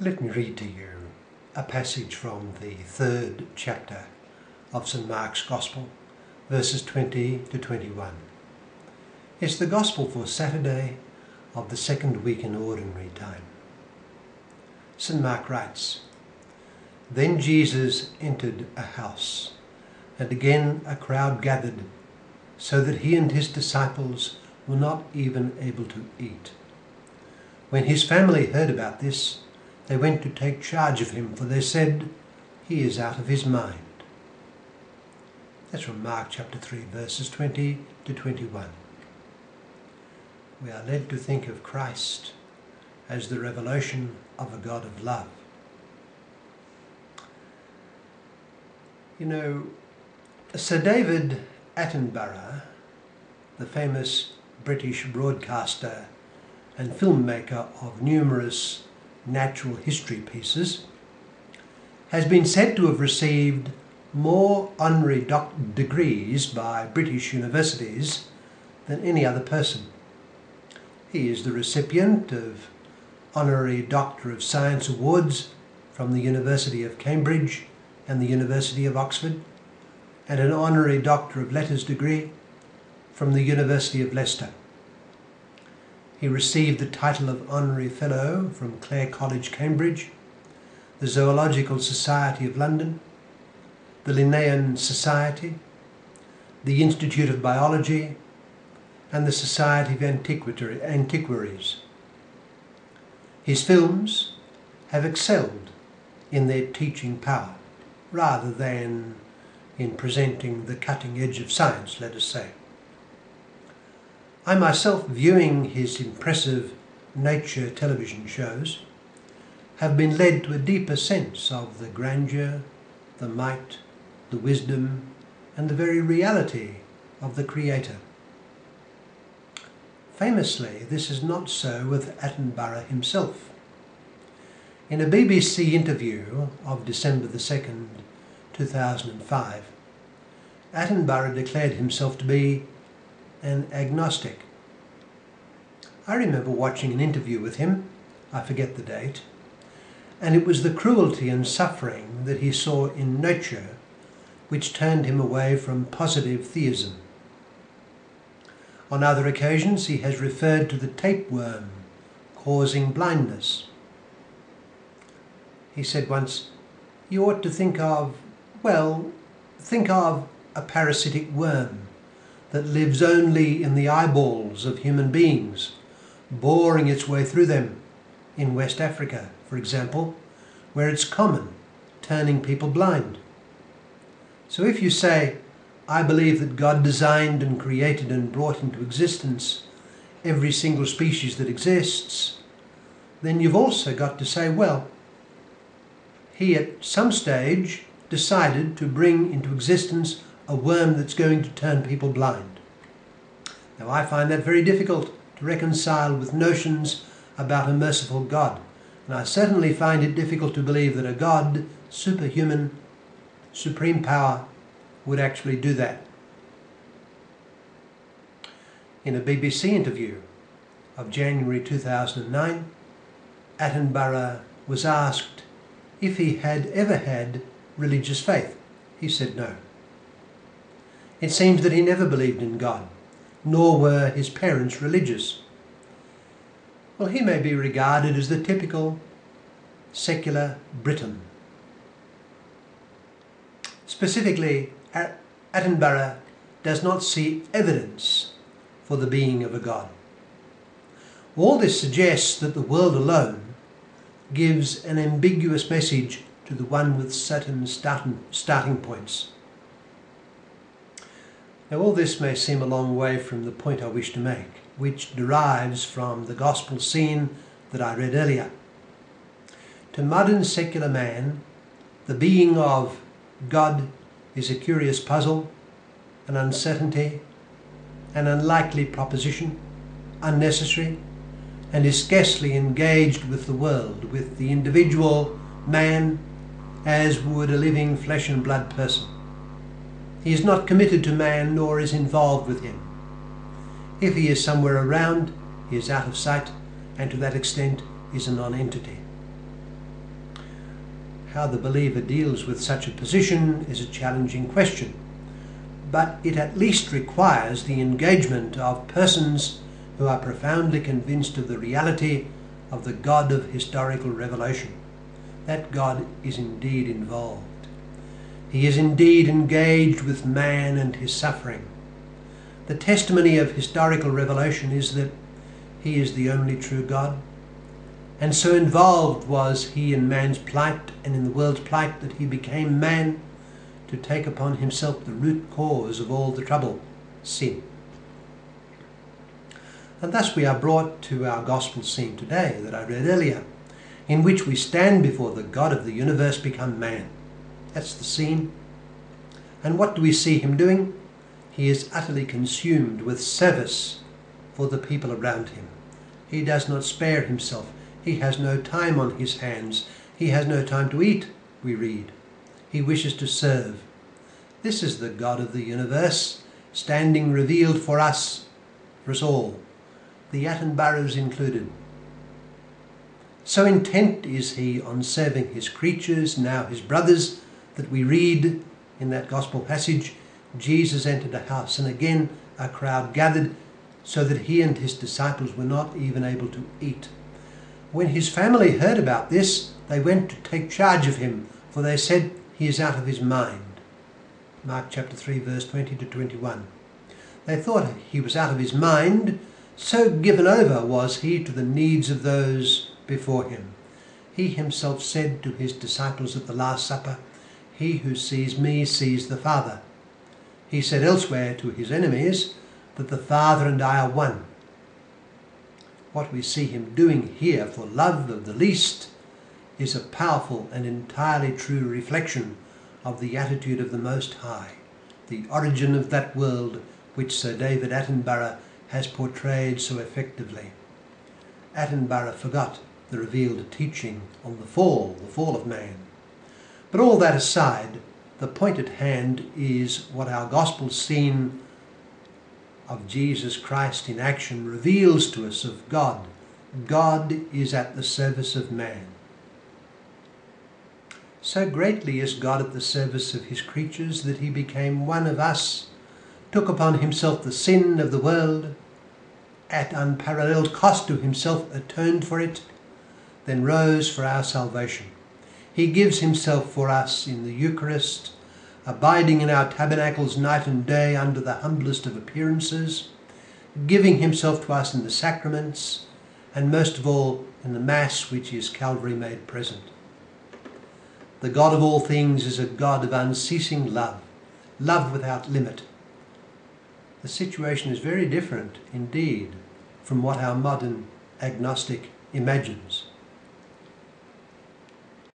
Let me read to you a passage from the 3rd chapter of St. Mark's Gospel, verses 20 to 21. It's the Gospel for Saturday of the 2nd week in Ordinary Time. St. Mark writes, "Then Jesus entered a house, and again a crowd gathered, so that he and his disciples were not even able to eat. When his family heard about this, they went to take charge of him, for they said, 'He is out of his mind.'" That's from Mark chapter 3, verses 20 to 21. We are led to think of Christ as the revelation of a God of love. You know, Sir David Attenborough, the famous British broadcaster and filmmaker of numerous natural history pieces, has been said to have received more honorary degrees by British universities than any other person. He is the recipient of Honorary Doctor of Science awards from the University of Cambridge and the University of Oxford, and an Honorary Doctor of Letters degree from the University of Leicester. He received the title of Honorary Fellow from Clare College, Cambridge, the Zoological Society of London, the Linnean Society, the Institute of Biology, and the Society of Antiquaries. His films have excelled in their teaching power, rather than in presenting the cutting edge of science, let us say. I myself, viewing his impressive nature television shows, have been led to a deeper sense of the grandeur, the might, the wisdom, and the very reality of the Creator. Famously, this is not so with Attenborough himself. In a BBC interview of December the 2nd, 2005, Attenborough declared himself to be an agnostic. I remember watching an interview with him, I forget the date, and it was the cruelty and suffering that he saw in nature which turned him away from positive theism. On other occasions he has referred to the tapeworm causing blindness. He said once, "You ought to think of a parasitic worm that lives only in the eyeballs of human beings, boring its way through them in West Africa, for example, where it's common, turning people blind. So if you say, 'I believe that God designed and created and brought into existence every single species that exists,' then you've also got to say, well, he at some stage decided to bring into existence a worm that's going to turn people blind." Now I find that very difficult to reconcile with notions about a merciful God, and I certainly find it difficult to believe that a God, superhuman, supreme power, would actually do that. In a BBC interview of January 2009, Attenborough was asked if he had ever had religious faith. He said no. It seems that he never believed in God, nor were his parents religious. Well, he may be regarded as the typical secular Briton. Specifically, Attenborough does not see evidence for the being of a God. All this suggests that the world alone gives an ambiguous message to the one with certain starting points. Now all this may seem a long way from the point I wish to make, which derives from the gospel scene that I read earlier. To modern secular man, the being of God is a curious puzzle, an uncertainty, an unlikely proposition, unnecessary, and is scarcely engaged with the world, with the individual man, as would a living flesh and blood person. He is not committed to man, nor is involved with him. If he is somewhere around, he is out of sight, and to that extent is a non-entity. How the believer deals with such a position is a challenging question, but it at least requires the engagement of persons who are profoundly convinced of the reality of the God of historical revelation. That God is indeed involved. He is indeed engaged with man and his suffering. The testimony of historical revelation is that he is the only true God, and so involved was he in man's plight and in the world's plight that he became man to take upon himself the root cause of all the trouble, sin. And thus we are brought to our gospel scene today that I read earlier, in which we stand before the God of the universe become man. That's the scene. And what do we see him doing? He is utterly consumed with service for the people around him. He does not spare himself. He has no time on his hands. He has no time to eat, we read. He wishes to serve. This is the God of the universe, standing revealed for us all, the Attenboroughs included. So intent is he on serving his creatures, now his brothers, that we read in that gospel passage, Jesus entered a house, and again a crowd gathered, so that he and his disciples were not even able to eat. When his family heard about this, they went to take charge of him, for they said, he is out of his mind. Mark chapter 3, verse 20 to 21. They thought he was out of his mind, so given over was he to the needs of those before him. He himself said to his disciples at the Last Supper, "He who sees me sees the Father." He said elsewhere to his enemies that the Father and I are one. What we see him doing here for love of the least is a powerful and entirely true reflection of the attitude of the Most High, the origin of that world which Sir David Attenborough has portrayed so effectively. Attenborough forgot the revealed teaching on the fall of man. But all that aside, the point at hand is what our gospel scene of Jesus Christ in action reveals to us of God. God is at the service of man. So greatly is God at the service of his creatures that he became one of us, took upon himself the sin of the world, at unparalleled cost to himself atoned for it, then rose for our salvation. He gives himself for us in the Eucharist, abiding in our tabernacles night and day under the humblest of appearances, giving himself to us in the sacraments, and most of all in the Mass, which is Calvary made present. The God of all things is a God of unceasing love, love without limit. The situation is very different indeed from what our modern agnostic imagines.